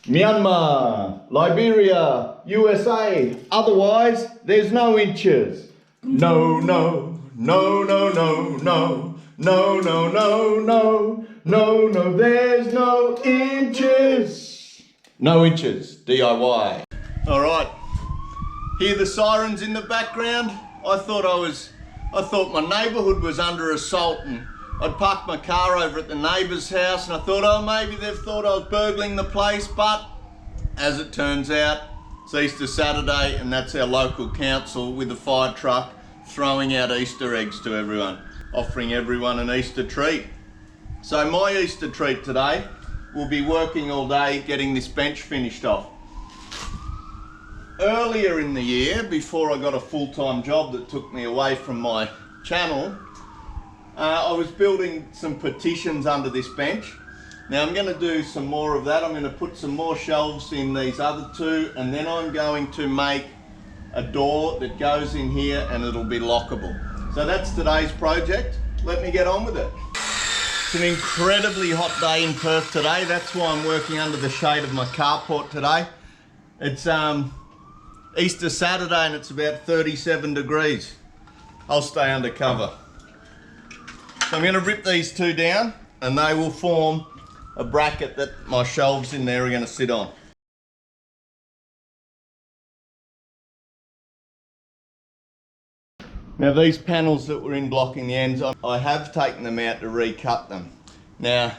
Myanmar, Liberia, USA. Otherwise, there's no inches. No, no, no, no, no, no, no, no, no, no, no, no, there's no inches. No inches, DIY. All right, hear the sirens in the background? I thought my neighbourhood was under assault, and I'd parked my car over at the neighbour's house, and I thought, oh, maybe they've thought I was burgling the place, but as it turns out, it's Easter Saturday, and that's our local council with a fire truck throwing out Easter eggs to everyone, offering everyone an Easter treat. So my Easter treat today will be working all day getting this bench finished off. Earlier in the year, before I got a full-time job that took me away from my channel, I was building some partitions under this bench. Now I'm going to do some more of that. I'm going to put some more shelves in these other two, and then I'm going to make a door that goes in here and it'll be lockable. So that's today's project. Let me get on with it. It's an incredibly hot day in Perth today. That's why I'm working under the shade of my carport today. It's Easter Saturday and it's about 37 degrees. I'll stay under cover. So I'm going to rip these two down and they will form a bracket that my shelves in there are going to sit on. Now these panels that were in blocking the ends, I have taken them out to recut them. Now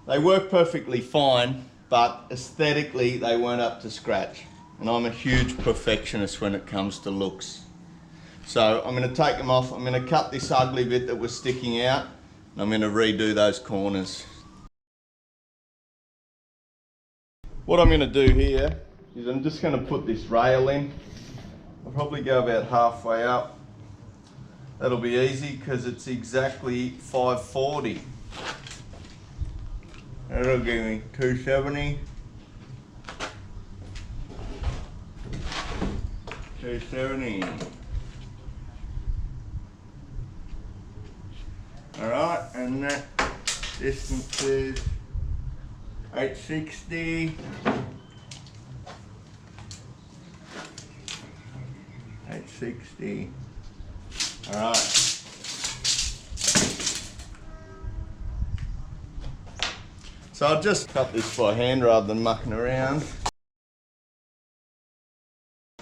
they work perfectly fine, but aesthetically they weren't up to scratch. And I'm a huge perfectionist when it comes to looks. So I'm going to take them off, I'm going to cut this ugly bit that was sticking out, and I'm going to redo those corners. What I'm going to do here is I'm just going to put this rail in. I'll probably go about halfway up. That'll be easy because it's exactly 540. That'll give me 270. 270. Alright, and that distance is 860. 860. Alright. So I'll just cut this by hand rather than mucking around.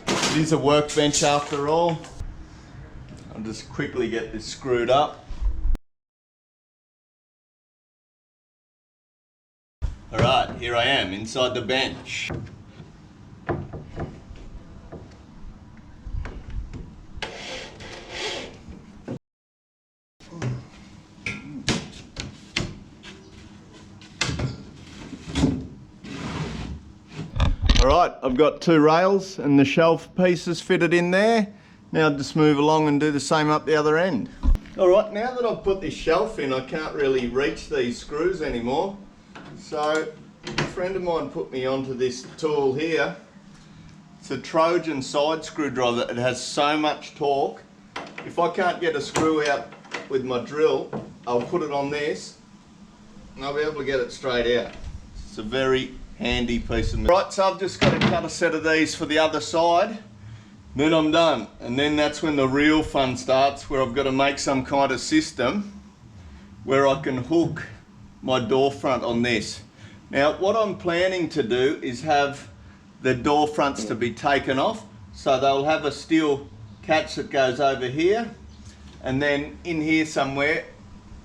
It is a workbench after all. I'll just quickly get this screwed up. Alright, here I am inside the bench. Alright, I've got two rails and the shelf pieces fitted in there. Now I'll just move along and do the same up the other end. Alright, now that I've put this shelf in, I can't really reach these screws anymore. So a friend of mine put me onto this tool here. It's a Trojan side screwdriver. It has so much torque. If I can't get a screw out with my drill, I'll put it on this and I'll be able to get it straight out. It's a very handy piece of material. Right, so I've just got to cut a set of these for the other side, then I'm done. And then that's when the real fun starts, where I've got to make some kind of system where I can hook my door front on this. Now what I'm planning to do is have the door fronts to be taken off, so they'll have a steel catch that goes over here, and then in here somewhere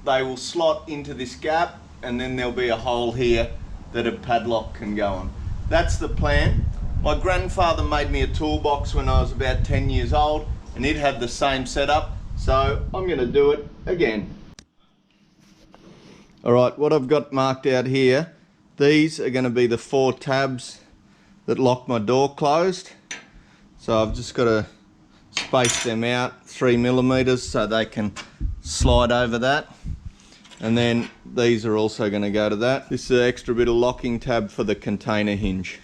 they will slot into this gap, and then there'll be a hole here that a padlock can go on. That's the plan. My grandfather made me a toolbox when I was about 10 years old, and it had the same setup, so I'm going to do it again. Alright, what I've got marked out here, these are going to be the 4 tabs that lock my door closed. So I've just got to space them out 3mm so they can slide over that. And then these are also going to go to that. This is an extra bit of locking tab for the container hinge.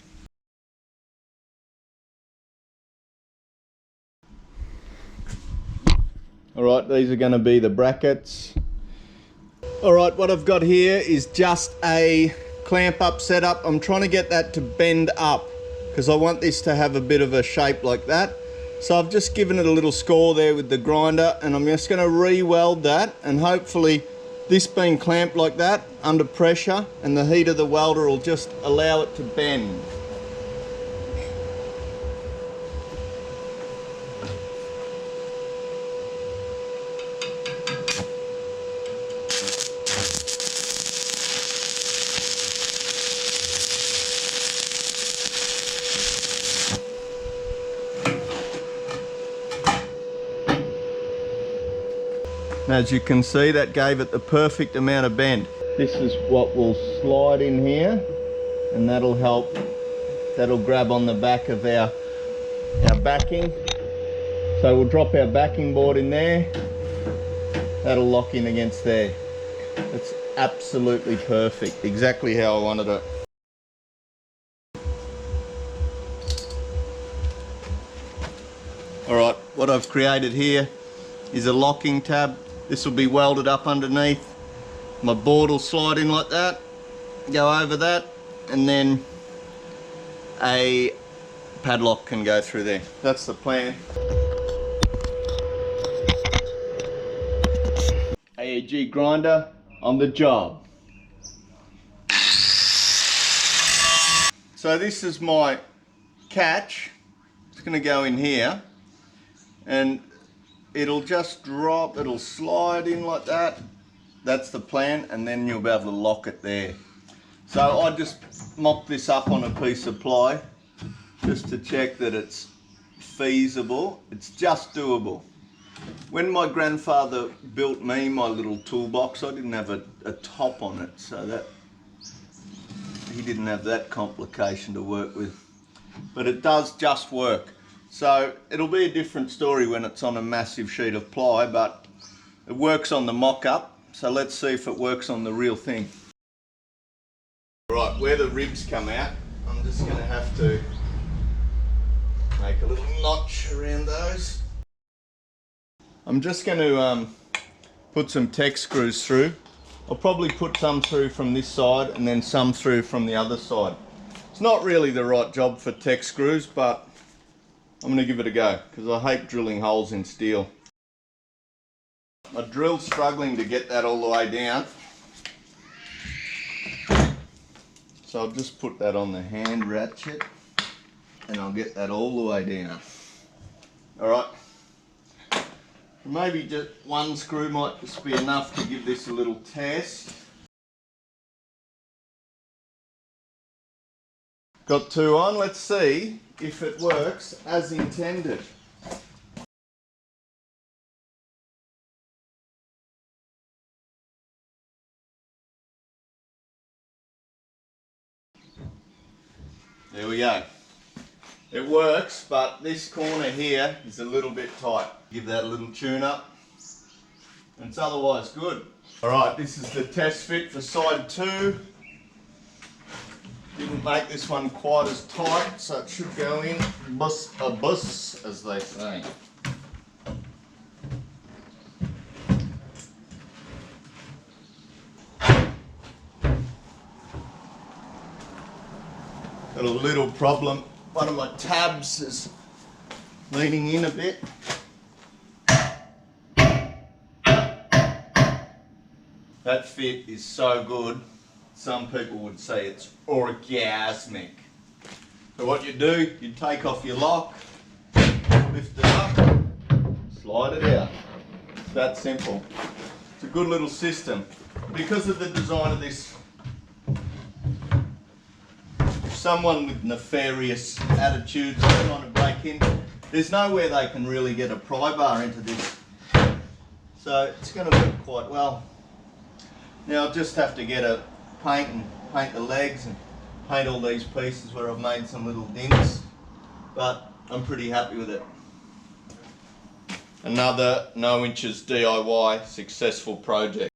Alright, these are going to be the brackets. Alright, what I've got here is just a clamp up setup, I'm trying to get that to bend up because I want this to have a bit of a shape like that. So I've just given it a little score there with the grinder, and I'm just going to re-weld that, and hopefully this being clamped like that under pressure and the heat of the welder will just allow it to bend. As you can see, that gave it the perfect amount of bend. This is what will slide in here, and that'll help, that'll grab on the back of our backing. So we'll drop our backing board in there, that'll lock in against there. It's absolutely perfect, exactly how I wanted it. Alright, what I've created here is a locking tab. This will be welded up underneath. My board will slide in like that, go over that, and then a padlock can go through there. That's the plan. AEG grinder on the job. So this is my catch. It's going to go in here, and it'll just drop, it'll slide in like that. That's the plan, and then you'll be able to lock it there. So I just mock this up on a piece of ply just to check that it's feasible. It's just doable. When my grandfather built me my little toolbox, I didn't have a top on it, so that he didn't have that complication to work with. But it does just work. So it'll be a different story when it's on a massive sheet of ply, but it works on the mock-up. So let's see if it works on the real thing. Right, where the ribs come out, I'm just going to have to make a little notch around those. I'm just going to put some Tech screws through. I'll probably put some through from this side and then some through from the other side. It's not really the right job for Tech screws, but I'm going to give it a go because I hate drilling holes in steel. My drill's struggling to get that all the way down, so I'll just put that on the hand ratchet and I'll get that all the way down. Alright, maybe just one screw might just be enough to give this a little test. Got two on, let's see if it works as intended. There we go. It works, but this corner here is a little bit tight. Give that a little tune up, and it's otherwise good. Alright, this is the test fit for side 2. Didn't make this one quite as tight, so it should go in bus a bus, as they say. Got a little problem. One of my tabs is leaning in a bit. That fit is so good, some people would say it's orgasmic. So what you do, you take off your lock, lift it up, slide it out. It's that simple. It's a good little system. Because of the design of this, someone with nefarious attitudes trying to break in, there's nowhere they can really get a pry bar into this. So it's going to work quite well. Now I'll just have to get a paint and paint the legs and paint all these pieces where I've made some little dints, but I'm pretty happy with it. Another No Inches DIY successful project.